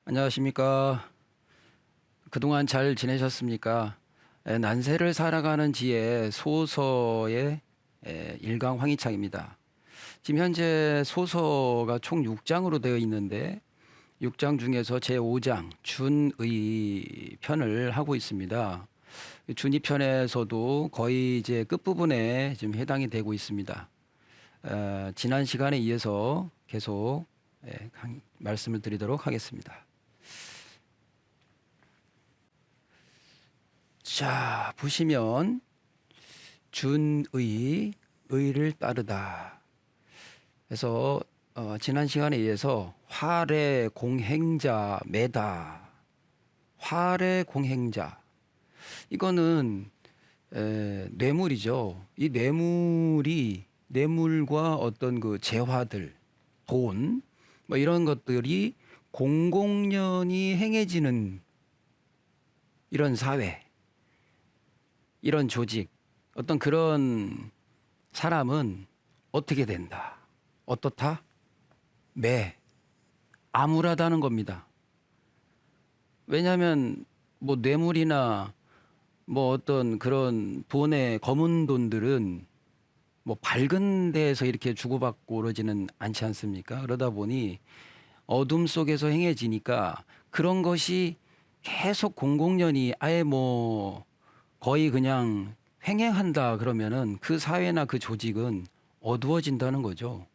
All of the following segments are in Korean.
안녕하십니까. 그동안 잘 지내셨습니까? 난세를 살아가는 지혜 소서의 일강 황희창입니다. 지금 현재 소서가 총 6장으로 되어 있는데 6장 중에서 제5장 준의 편을 하고 있습니다. 준의 편에서도 거의 이제 끝부분에 지금 해당이 되고 있습니다. 지난 시간에 이어서 계속 말씀을 드리도록 하겠습니다. 자, 보시면 준의, 의를 따르다. 그래서 지난 시간에 의해서 활의 공행자 매다. 활의 공행자. 이거는 뇌물이죠. 이 뇌물과 어떤 그 재화들, 돈, 뭐 이런 것들이 공공연히 행해지는 이런 사회. 이런 조직, 어떤 그런 사람은 어떻게 된다? 어떻다? 암울하다는 겁니다. 왜냐하면 뭐 뇌물이나 뭐 어떤 그런 돈의 검은 돈들은 뭐 밝은 데에서 이렇게 주고받고 그러지는 않지 않습니까? 그러다 보니 어둠 속에서 행해지니까 그런 것이 계속 공공연히 아예 뭐 거의 그냥 횡행한다 그러면은 그 사회나 그 조직은 어두워진다는 거죠.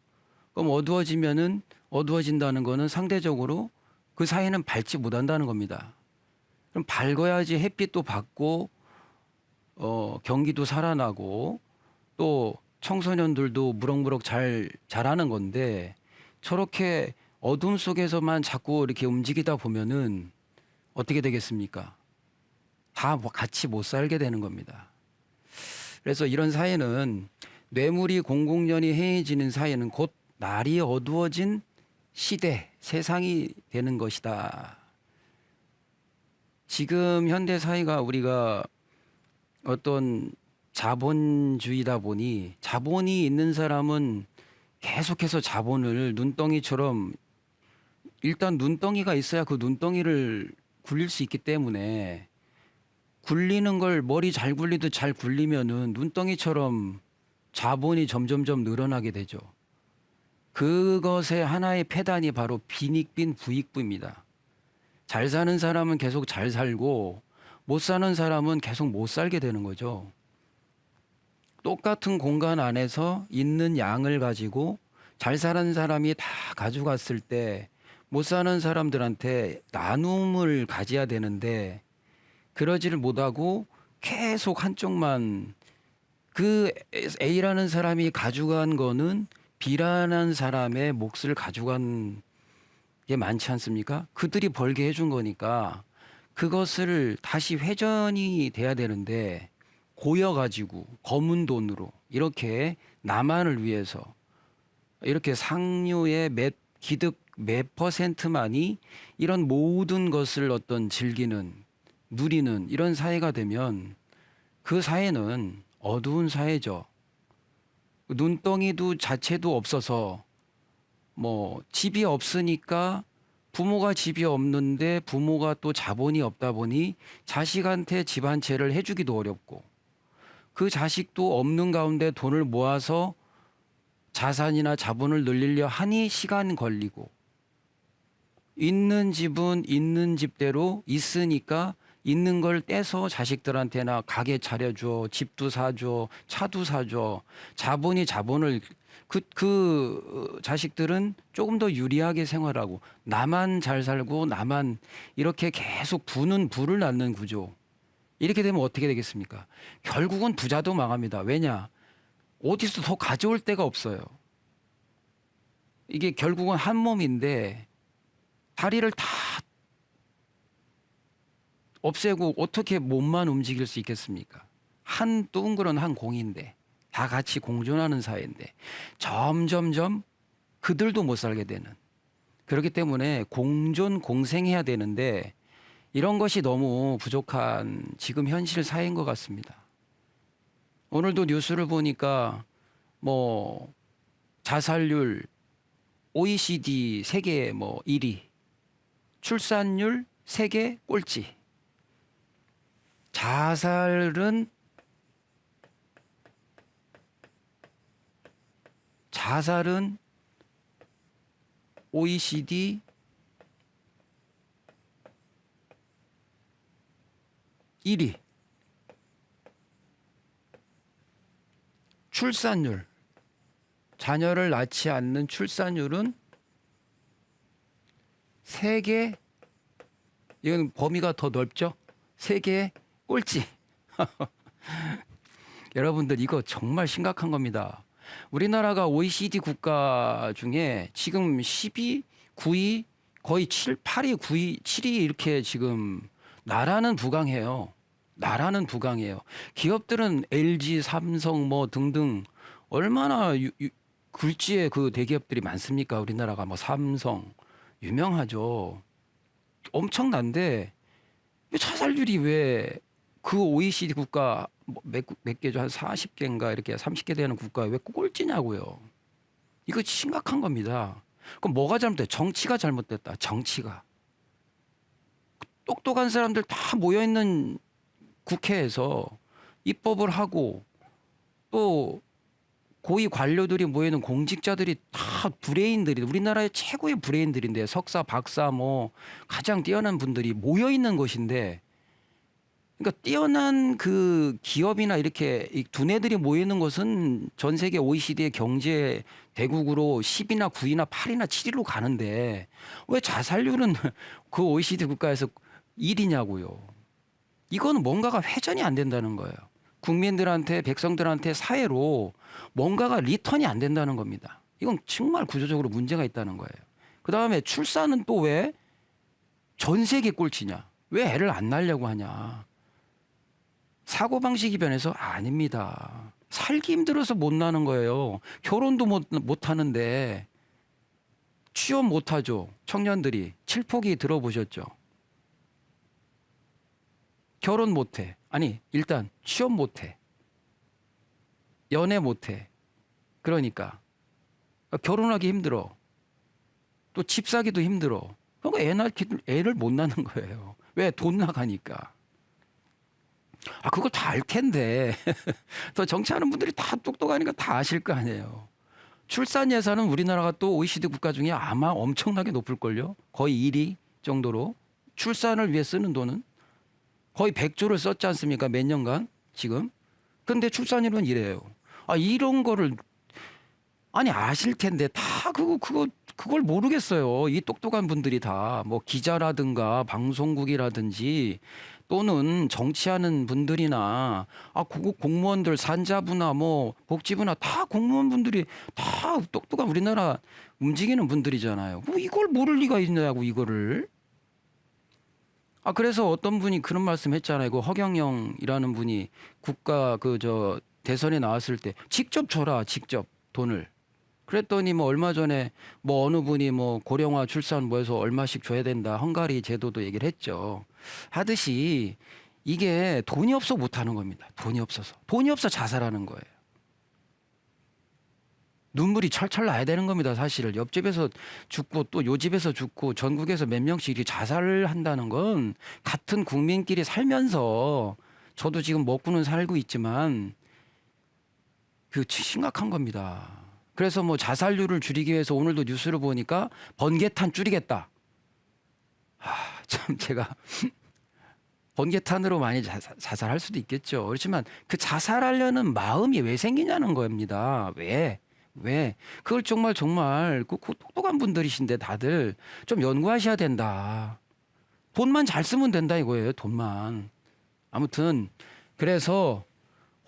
그럼 어두워진다는 거는 상대적으로 그 사회는 밝지 못한다는 겁니다. 그럼 밝아야지 햇빛도 받고 경기도 살아나고 또 청소년들도 무럭무럭 잘 자라는 건데 저렇게 어둠 속에서만 자꾸 이렇게 움직이다 보면은 어떻게 되겠습니까? 다 같이 못 살게 되는 겁니다. 그래서 이런 사회는 뇌물이 공공연히 행해지는 사회는 곧 날이 어두워진 시대, 세상이 되는 것이다. 지금 현대 사회가 우리가 어떤 자본주의다 보니 자본이 있는 사람은 계속해서 자본을 눈덩이처럼 일단 눈덩이가 있어야 그 눈덩이를 굴릴 수 있기 때문에 굴리는 걸 머리 잘 굴리듯 잘 굴리면은 눈덩이처럼 자본이 점점점 늘어나게 되죠. 그것의 하나의 패단이 바로 빈익빈 부익부입니다. 잘 사는 사람은 계속 잘 살고 못 사는 사람은 계속 못 살게 되는 거죠. 똑같은 공간 안에서 있는 양을 가지고 잘 사는 사람이 다 가져갔을 때 못 사는 사람들한테 나눔을 가져야 되는데 그러지를 못하고 계속 한쪽만 그 A라는 사람이 가져간 거는 B라는 사람의 몫을 가져간 게 많지 않습니까? 그들이 벌게 해준 거니까 그것을 다시 회전이 돼야 되는데 고여가지고 검은 돈으로 이렇게 나만을 위해서 이렇게 상류의 기득 몇 퍼센트만이 이런 모든 것을 어떤 즐기는 누리는 이런 사회가 되면 그 사회는 어두운 사회죠. 눈덩이도 자체도 없어서 뭐 집이 없으니까 부모가 집이 없는데 부모가 또 자본이 없다 보니 자식한테 집 한 채를 해주기도 어렵고 그 자식도 없는 가운데 돈을 모아서 자산이나 자본을 늘리려 하니 시간 걸리고 있는 집은 있는 집대로 있으니까 있는 걸 떼서 자식들한테나 가게 차려줘, 집도 사줘, 차도 사줘. 자본이 자본을 그 자식들은 조금 더 유리하게 생활하고 나만 잘 살고 나만 이렇게 계속 불을 낳는 구조. 이렇게 되면 어떻게 되겠습니까? 결국은 부자도 망합니다. 왜냐? 어디서 더 가져올 데가 없어요. 이게 결국은 한 몸인데 다리를 다 없애고 어떻게 몸만 움직일 수 있겠습니까? 한 둥그런 한 공인데 다 같이 공존하는 사회인데 점점점 그들도 못 살게 되는 그렇기 때문에 공존 공생해야 되는데 이런 것이 너무 부족한 지금 현실 사회인 것 같습니다. 오늘도 뉴스를 보니까 뭐 자살률 OECD 세계 뭐 1위 출산율 세계 꼴찌. 자살은 OECD 1위. 출산율, 자녀를 낳지 않는 출산율은 세계, 이건 범위가 더 넓죠? 세계 꼴찌. 여러분들 이거 정말 심각한 겁니다. 우리나라가 OECD 국가 중에 지금 10위, 9위, 거의 7, 8위, 9위, 7위 이렇게 지금 나라는 부강해요. 나라는 부강해요. 기업들은 LG, 삼성 뭐 등등 얼마나 굴지의 그 대기업들이 많습니까? 우리나라가 뭐 삼성 유명하죠. 엄청난데 자살률이 왜 그 OECD 국가 몇 개죠? 한 40개인가 이렇게 30개 되는 국가에 왜 꼴찌냐고요. 이거 심각한 겁니다. 그럼 뭐가 잘못됐다? 정치가 잘못됐다. 정치가. 똑똑한 사람들 다 모여있는 국회에서 입법을 하고 또 고위 관료들이 모이는 공직자들이 다 브레인들이 우리나라의 최고의 브레인들인데 석사, 박사 뭐 가장 뛰어난 분들이 모여있는 것인데 그러니까 뛰어난 그 기업이나 이렇게 이 두뇌들이 모이는 것은 전 세계 OECD의 경제 대국으로 10이나 9이나 8이나 7위로 가는데 왜 자살률은 그 OECD 국가에서 1위냐고요. 이거는 뭔가가 회전이 안 된다는 거예요. 국민들한테 백성들한테 사회로 뭔가가 리턴이 안 된다는 겁니다. 이건 정말 구조적으로 문제가 있다는 거예요. 그다음에 출산은 또 왜 전 세계 꼴찌냐. 왜 애를 안 낳으려고 하냐. 사고방식이 변해서 아닙니다. 살기 힘들어서 못 나는 거예요. 결혼도 못 하는데 취업 못 하죠. 청년들이 칠포기 들어보셨죠? 결혼 못 해. 아니 일단 취업 못 해. 연애 못 해. 그러니까 결혼하기 힘들어. 또 집 사기도 힘들어. 그러니까 애를 못 낳는 거예요. 왜? 돈 나가니까. 그걸 다 알 텐데. 더 정치하는 분들이 다 똑똑하니까 다 아실 거 아니에요. 출산 예산은 우리나라가 또 OECD 국가 중에 아마 엄청나게 높을걸요. 거의 1위 정도로. 출산을 위해 쓰는 돈은 거의 100조를 썼지 않습니까? 몇 년간 지금. 근데 출산율은 이래요. 이런 거를 아니 아실 텐데 다 그걸 모르겠어요. 이 똑똑한 분들이 다 뭐 기자라든가 방송국이라든지 또는 정치하는 분들이나 공무원들 산자부나 뭐 복지부나 다 공무원분들이 다 똑똑한 우리나라 움직이는 분들이잖아요. 뭐 이걸 모를 리가 있냐고 이거를. 그래서 어떤 분이 그런 말씀 했잖아요. 그 허경영이라는 분이 국가 대선에 나왔을 때 직접 줘라 직접 돈을. 그랬더니 뭐 얼마 전에 뭐 어느 분이 뭐 고령화 출산 뭐 해서 얼마씩 줘야 된다. 헝가리 제도도 얘기를 했죠. 하듯이 이게 돈이 없어 못하는 겁니다. 돈이 없어서. 돈이 없어 자살하는 거예요. 눈물이 철철 나야 되는 겁니다. 사실 옆집에서 죽고 또 요 집에서 죽고 전국에서 몇 명씩 이렇게 자살을 한다는 건 같은 국민끼리 살면서 저도 지금 먹고는 살고 있지만 심각한 겁니다. 그래서 뭐 자살률을 줄이기 위해서 오늘도 뉴스를 보니까 번개탄 줄이겠다. 참 제가 번개탄으로 많이 자살할 수도 있겠죠. 그렇지만 그 자살하려는 마음이 왜 생기냐는 겁니다. 왜? 그걸 정말 그 똑똑한 분들이신데 다들 좀 연구하셔야 된다. 돈만 잘 쓰면 된다 이거예요. 돈만. 아무튼 그래서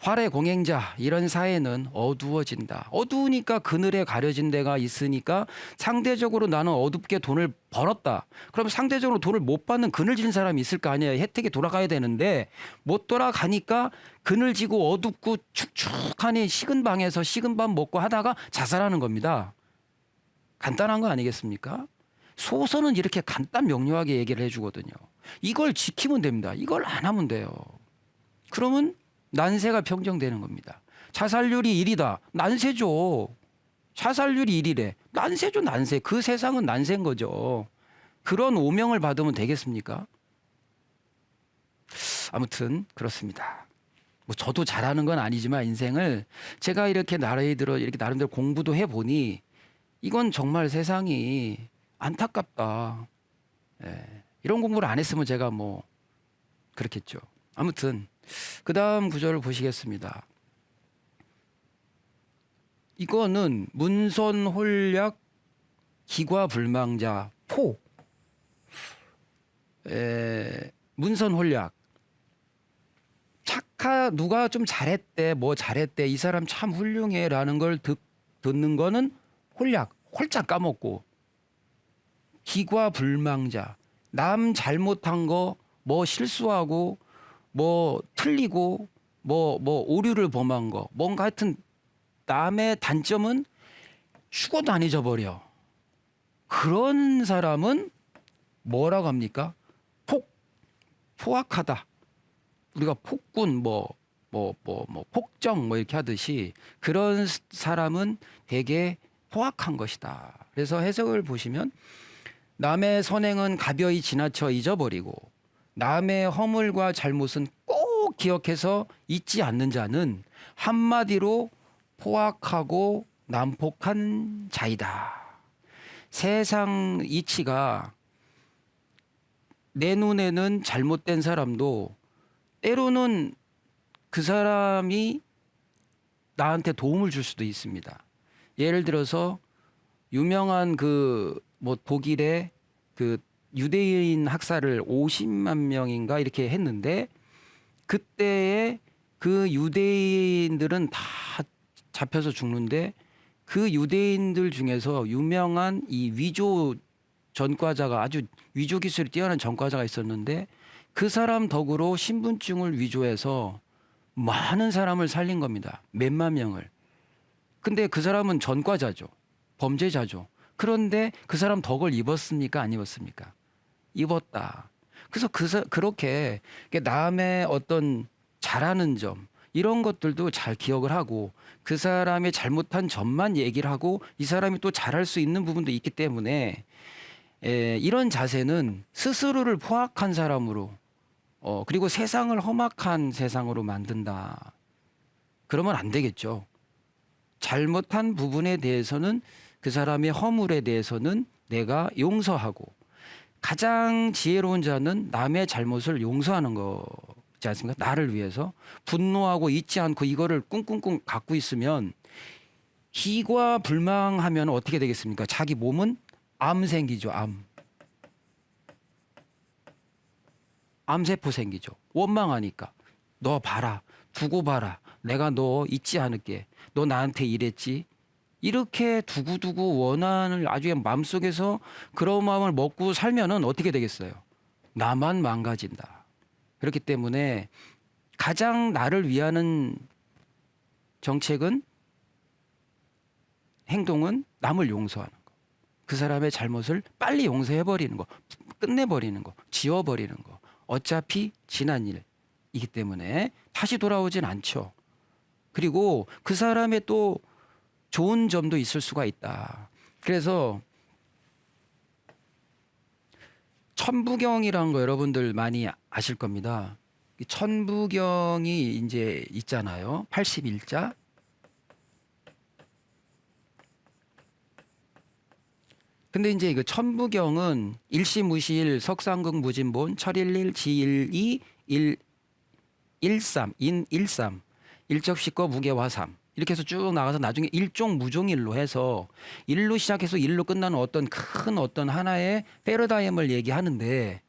활의 공행자 이런 사회는 어두워진다. 어두우니까 그늘에 가려진 데가 있으니까 상대적으로 나는 어둡게 돈을 벌었다. 그럼 상대적으로 돈을 못 받는 그늘진 사람이 있을 거 아니에요. 혜택이 돌아가야 되는데 못 돌아가니까 그늘지고 어둡고 축축하니 식은 방에서 식은 밥 먹고 하다가 자살하는 겁니다. 간단한 거 아니겠습니까? 소설은 이렇게 간단 명료하게 얘기를 해주거든요. 이걸 지키면 됩니다. 이걸 안 하면 돼요. 그러면 난세가 평정되는 겁니다. 자살률이 1위다. 난세죠. 자살률이 1위래. 난세죠, 난세. 그 세상은 난세인 거죠. 그런 오명을 받으면 되겠습니까? 아무튼 그렇습니다. 뭐 저도 잘하는 건 아니지만 인생을 제가 이렇게 나이 들어 이렇게 나름대로 공부도 해보니 이건 정말 세상이 안타깝다. 예. 이런 공부를 안 했으면 제가 뭐 그렇겠죠. 아무튼 그 다음 구절을 보시겠습니다. 이거는 문선홀약 기과불망자 포. 문선홀약. 누가 좀 잘했대, 뭐 잘했대, 이 사람 참 훌륭해라는 걸 듣는 거는 홀짝 까먹고, 기과불망자, 남 잘못한 거, 뭐 실수하고, 뭐 틀리고, 뭐 오류를 범한 거, 뭔가 하여튼 남의 단점은 죽어도 안 잊어버려. 그런 사람은 뭐라고 합니까? 포악하다. 우리가 폭군 폭정 뭐 이렇게 하듯이 그런 사람은 되게 포악한 것이다. 그래서 해석을 보시면 남의 선행은 가벼이 지나쳐 잊어버리고 남의 허물과 잘못은 꼭 기억해서 잊지 않는 자는 한마디로 포악하고 난폭한 자이다. 세상 이치가 내 눈에는 잘못된 사람도 때로는 그 사람이 나한테 도움을 줄 수도 있습니다. 예를 들어서 유명한 독일의 그 유대인 학살을 50만 명인가 이렇게 했는데 그때에 그 유대인들은 다 잡혀서 죽는데 그 유대인들 중에서 유명한 이 위조 전과자가 아주 위조 기술이 뛰어난 전과자가 있었는데 그 사람 덕으로 신분증을 위조해서 많은 사람을 살린 겁니다. 몇만 명을. 근데 그 사람은 전과자죠. 범죄자죠. 그런데 그 사람 덕을 입었습니까? 안 입었습니까? 입었다. 그래서 그렇게 남의 어떤 잘하는 점 이런 것들도 잘 기억을 하고 그 사람의 잘못한 점만 얘기를 하고 이 사람이 또 잘할 수 있는 부분도 있기 때문에 이런 자세는 스스로를 포악한 사람으로 그리고 세상을 험악한 세상으로 만든다. 그러면 안 되겠죠. 잘못한 부분에 대해서는 그 사람의 허물에 대해서는 내가 용서하고 가장 지혜로운 자는 남의 잘못을 용서하는 거지 않습니까? 나를 위해서 분노하고 잊지 않고 이거를 꿍꿍꿍 갖고 있으면 기과불망하면 어떻게 되겠습니까? 자기 몸은 암 생기죠. 암세포 생기죠. 원망하니까. 너 봐라. 두고 봐라. 내가 너 잊지 않을게. 너 나한테 이랬지. 이렇게 두고두고 원한을 아주 마음속에서 그런 마음을 먹고 살면은 어떻게 되겠어요? 나만 망가진다. 그렇기 때문에 가장 나를 위하는 정책은 행동은 남을 용서하는 거. 그 사람의 잘못을 빨리 용서해버리는 거. 끝내버리는 거. 지워버리는 거. 어차피 지난 일이기 때문에 다시 돌아오진 않죠. 그리고 그 사람의 또 좋은 점도 있을 수가 있다. 그래서 천부경이라는 거 여러분들 많이 아실 겁니다. 천부경이 이제 있잖아요. 81자. 근데 이제 그 천부경은 일시무시일 석상극 무진본 철일일 지일이 일삼 인일삼 일적시거 무게화삼 이렇게 해서 쭉 나가서 나중에 일종 무종일로 해서 일로 시작해서 일로 끝나는 어떤 큰 어떤 하나의 패러다임을 얘기하는데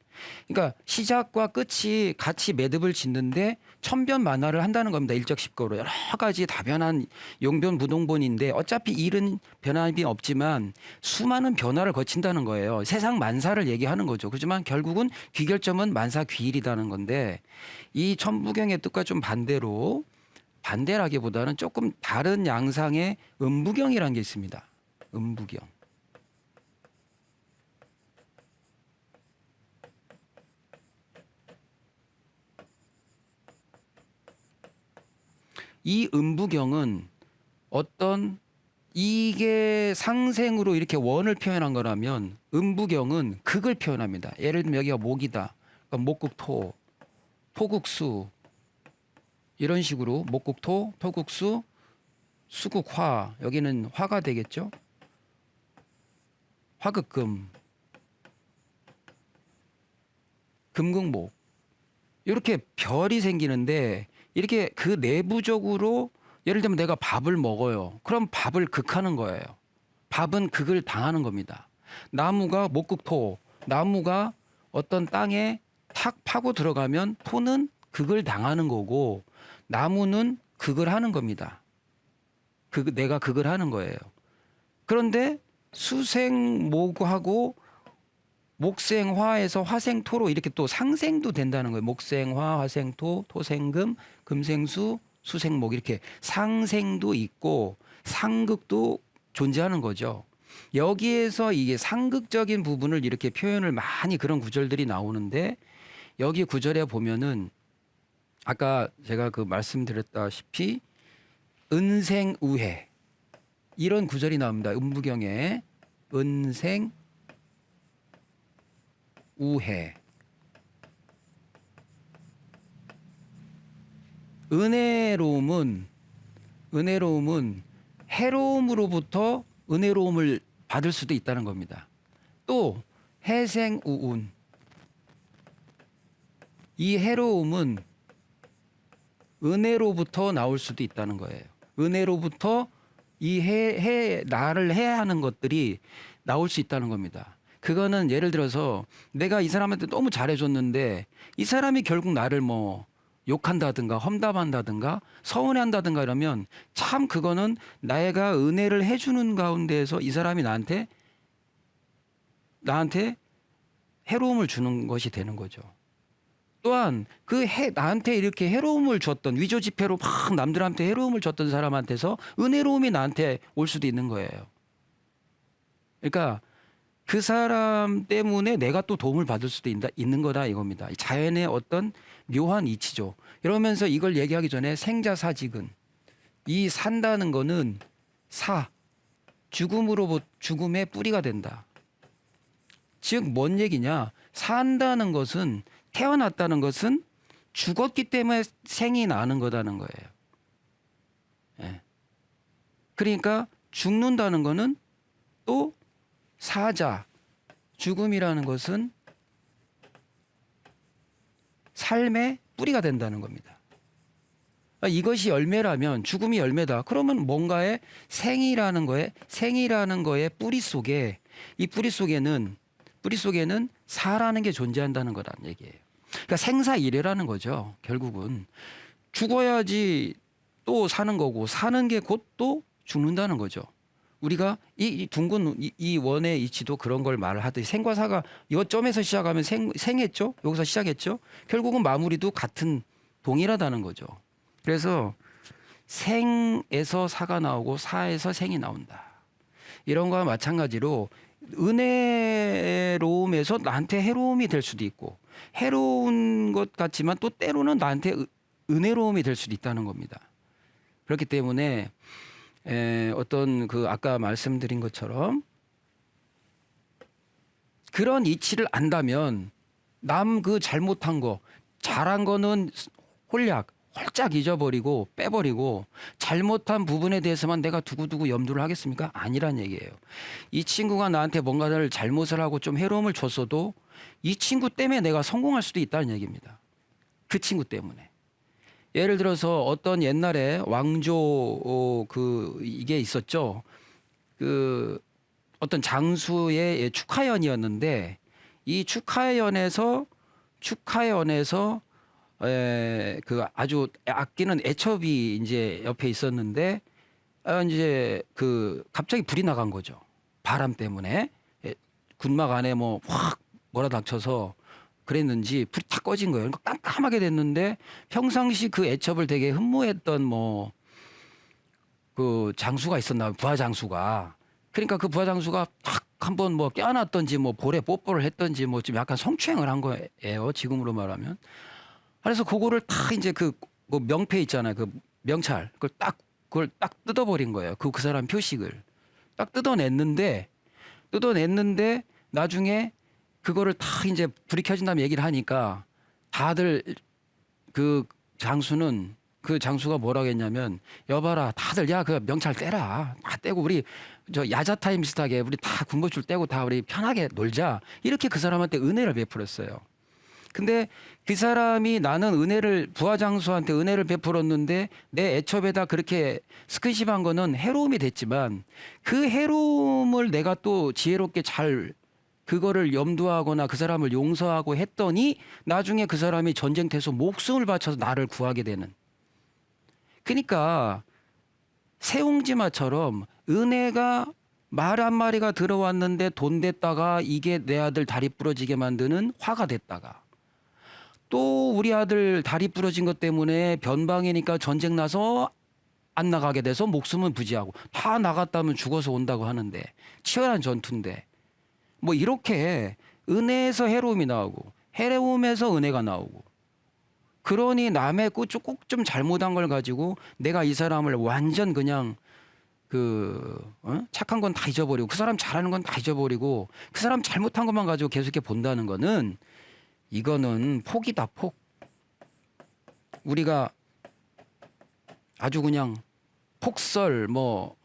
그러니까 시작과 끝이 같이 매듭을 짓는데 천변만화를 한다는 겁니다. 일적십거로 여러 가지 다변한 용변 부동본인데 어차피 일은 변함이 없지만 수많은 변화를 거친다는 거예요. 세상 만사를 얘기하는 거죠. 그렇지만 결국은 귀결점은 만사 귀일이라는 건데 이 천부경의 뜻과 좀 반대라기보다는 조금 다른 양상의 음부경이라는 게 있습니다. 음부경. 이 음부경은 어떤 이게 상생으로 이렇게 원을 표현한 거라면 음부경은 극을 표현합니다. 예를 들면 여기가 목이다. 그러니까 목극토, 토극수 이런 식으로 목극토, 토극수, 수극화 여기는 화가 되겠죠. 화극금, 금극목 이렇게 별이 생기는데 이렇게 그 내부적으로 예를 들면 내가 밥을 먹어요. 그럼 밥을 극하는 거예요. 밥은 극을 당하는 겁니다. 나무가 목극토, 나무가 어떤 땅에 탁 파고 들어가면 토는 극을 당하는 거고 나무는 극을 하는 겁니다. 내가 극을 하는 거예요. 그런데 수생목하고 목생화에서 화생토로 이렇게 또 상생도 된다는 거예요. 목생화, 화생토, 토생금, 금생수, 수생목 이렇게 상생도 있고 상극도 존재하는 거죠. 여기에서 이게 상극적인 부분을 이렇게 표현을 많이 그런 구절들이 나오는데 여기 구절에 보면은 아까 제가 그 말씀드렸다시피 은생우해 이런 구절이 나옵니다. 음부경에 은생우해 은혜로움은 해로움으로부터 은혜로움을 받을 수도 있다는 겁니다. 또 해생우운 이 해로움은 은혜로부터 나올 수도 있다는 거예요. 은혜로부터 이 나를 해하는 것들이 나올 수 있다는 겁니다. 그거는 예를 들어서 내가 이 사람한테 너무 잘해줬는데 이 사람이 결국 나를 뭐 욕한다든가 험담한다든가 서운해한다든가 이러면 참 그거는 내가 은혜를 해주는 가운데에서 이 사람이 나한테 해로움을 주는 것이 되는 거죠. 또한 나한테 이렇게 해로움을 줬던 위조 지폐로 막 남들한테 해로움을 줬던 사람한테서 은혜로움이 나한테 올 수도 있는 거예요. 그러니까 그 사람 때문에 내가 또 도움을 받을 수도 있는 거다 이겁니다. 자연의 어떤 묘한 이치죠. 이러면서 이걸 얘기하기 전에 생자사직은 이 산다는 거는 죽음의 뿌리가 된다. 즉 뭔 얘기냐? 산다는 것은 태어났다는 것은 죽었기 때문에 생이 나는 거다는 거예요. 예. 그러니까 죽는다는 거는 또 사자, 죽음이라는 것은 삶의 뿌리가 된다는 겁니다. 이것이 열매라면 죽음이 열매다. 그러면 뭔가의 생이라는 거의 뿌리 속에 이 뿌리 속에는 사라는 게 존재한다는 거란 얘기예요. 그러니까 생사일해라는 거죠. 결국은 죽어야지 또 사는 거고 사는 게 곧 또 죽는다는 거죠. 우리가 이 둥근 이 원의 이치도 그런 걸 말을 하듯이 생과 사가 이 점에서 시작하면 생했죠. 여기서 시작했죠. 결국은 마무리도 같은 동일하다는 거죠. 그래서 생에서 사가 나오고 사에서 생이 나온다. 이런 거와 마찬가지로 은혜로움에서 나한테 해로움이 될 수도 있고 해로운 것 같지만 또 때로는 나한테 은혜로움이 될 수도 있다는 겁니다. 그렇기 때문에 어떤 그 아까 말씀드린 것처럼 그런 이치를 안다면 남 그 잘못한 거 잘한 거는 홀짝 잊어버리고 빼버리고 잘못한 부분에 대해서만 내가 두고두고 염두를 하겠습니까? 아니란 얘기예요. 이 친구가 나한테 뭔가를 잘못을 하고 좀 해로움을 줬어도 이 친구 때문에 내가 성공할 수도 있다는 얘기입니다. 그 친구 때문에. 예를 들어서 어떤 옛날에 왕조 이게 있었죠. 그 어떤 장수의 축하연이었는데 이 축하연에서 그 아주 아끼는 애첩이 이제 옆에 있었는데 이제 그 갑자기 불이 나간 거죠. 바람 때문에 군막 안에 뭐 확 몰아닥쳐서 그랬는지 불이 탁 꺼진 거예요. 그러니까 깜깜하게 됐는데 평상시 그 애첩을 되게 흠모했던 뭐 그 장수가 있었나 봐요. 부하 장수가. 그러니까 그 부하 장수가 탁 한번 뭐 껴안았던지 뭐 볼에 뽀뽀를 했던지 뭐 좀 약간 성추행을 한 거예요. 지금으로 말하면. 그래서 그거를 딱 이제 그 명패 있잖아요. 그 명찰. 그걸 딱 뜯어버린 거예요. 그 사람 표식을. 딱 뜯어냈는데 나중에 그거를 다 이제 불이 켜진 다음에 얘기를 하니까 다들 그 장수가 뭐라고 했냐면, 여봐라, 다들 야 그 명찰 떼라, 다 떼고 우리 저 야자 타임 비슷하게 우리 다 군것줄 떼고 다 우리 편하게 놀자, 이렇게 그 사람한테 은혜를 베풀었어요. 근데 그 사람이 나는 부하장수한테 은혜를 베풀었는데 내 애첩에다 그렇게 스킨십한 거는 해로움이 됐지만, 그 해로움을 내가 또 지혜롭게 잘 그거를 염두하거나 그 사람을 용서하고 했더니 나중에 그 사람이 전쟁터에서 목숨을 바쳐서 나를 구하게 되는. 그러니까 세옹지마처럼 은혜가 말 한 마리가 들어왔는데 돈 됐다가 이게 내 아들 다리 부러지게 만드는 화가 됐다가, 또 우리 아들 다리 부러진 것 때문에 변방이니까 전쟁 나서 안 나가게 돼서 목숨은 부지하고, 다 나갔다면 죽어서 온다고 하는데 치열한 전투인데, 뭐 이렇게 은혜에서 해로움이 나오고 해로움에서 은혜가 나오고, 그러니 남의 꼭 좀 잘못한 걸 가지고 내가 이 사람을 완전 그냥 착한 건 다 잊어버리고 그 사람 잘하는 건 다 잊어버리고 그 사람 잘못한 것만 가지고 계속 이렇게 본다는 거는, 이거는 폭이다, 폭. 우리가 아주 그냥 폭설 뭐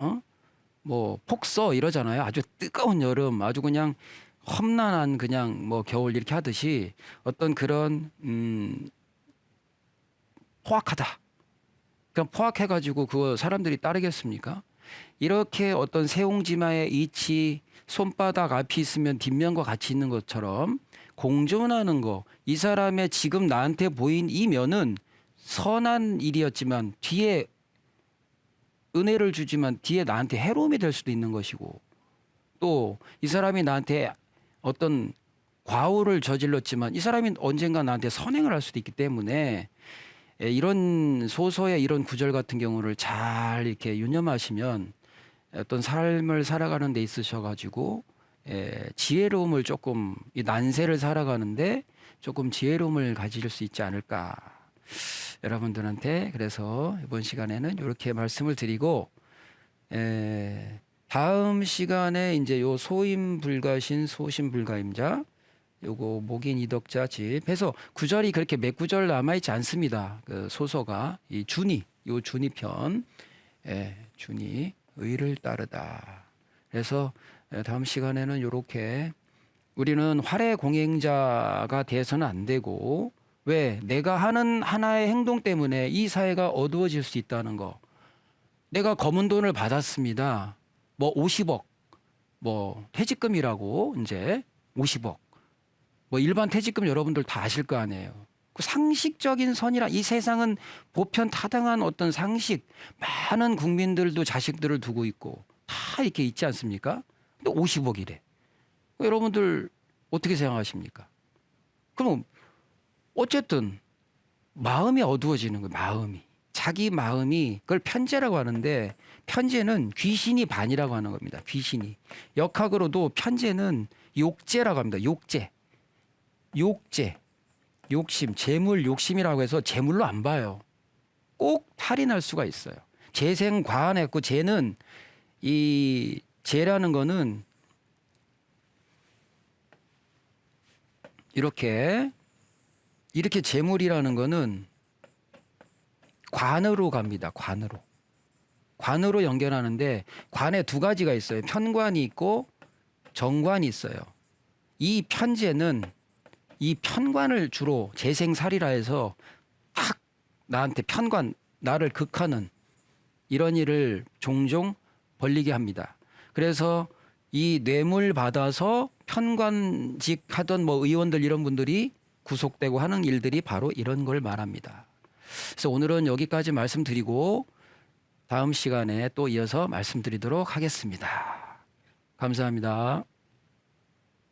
폭서 이러잖아요. 아주 뜨거운 여름, 아주 그냥 험난한 그냥 뭐 겨울 이렇게 하듯이 어떤 그런 포악하다. 그냥 포악해가지고 그거 사람들이 따르겠습니까? 이렇게 어떤 세옹지마의 이치, 손바닥 앞이 있으면 뒷면과 같이 있는 것처럼 공존하는 거, 이 사람의 지금 나한테 보인 이 면은 선한 일이었지만 뒤에 은혜를 주지만 뒤에 나한테 해로움이 될 수도 있는 것이고, 또 이 사람이 나한테 어떤 과오를 저질렀지만 이 사람이 언젠가 나한테 선행을 할 수도 있기 때문에, 이런 소서의 이런 구절 같은 경우를 잘 이렇게 유념하시면 어떤 삶을 살아가는 데 있으셔가지고 지혜로움을 조금, 이 난세를 살아가는데 조금 지혜로움을 가질 수 있지 않을까, 여러분들한테 그래서 이번 시간에는 이렇게 말씀을 드리고, 다음 시간에 이제 요 소임불가신 소심불가임자, 요거 목인 이덕자집 해서 구절이 그렇게 몇 구절 남아있지 않습니다. 그 소서가 이 요 준이 편, 준이 의를 따르다. 그래서 다음 시간에는 요렇게 우리는 활의 공행자가 돼서는 안 되고, 왜? 내가 하는 하나의 행동 때문에 이 사회가 어두워질 수 있다는 거. 내가 검은 돈을 받았습니다. 뭐 50억, 뭐 퇴직금이라고 이제 50억. 뭐 일반 퇴직금 여러분들 다 아실 거 아니에요. 그 상식적인 선이라, 이 세상은 보편 타당한 어떤 상식, 많은 국민들도 자식들을 두고 있고 다 이렇게 있지 않습니까? 근데 50억이래. 여러분들 어떻게 생각하십니까? 그럼 어쨌든 마음이 어두워지는 거예요. 마음이. 자기 마음이, 그걸 편재라고 하는데, 편재는 귀신이 반이라고 하는 겁니다. 귀신이. 역학으로도 편재는 욕재라고 합니다. 욕재. 욕심, 재물 욕심이라고 해서 재물로 안 봐요. 꼭 탈이 날 수가 있어요. 재생 과한했고, 재는, 이 재라는 거는 이렇게 재물이라는 거는 관으로 갑니다. 관으로 연결하는데, 관에 두 가지가 있어요. 편관이 있고 정관이 있어요. 이 편재는 이 편관을 주로 재생살이라 해서 딱 나한테 편관, 나를 극하는 이런 일을 종종 벌리게 합니다. 그래서 이 뇌물 받아서 편관직 하던 뭐 의원들 이런 분들이 구속되고 하는 일들이 바로 이런 걸 말합니다. 그래서 오늘은 여기까지 말씀드리고 다음 시간에 또 이어서 말씀드리도록 하겠습니다. 감사합니다.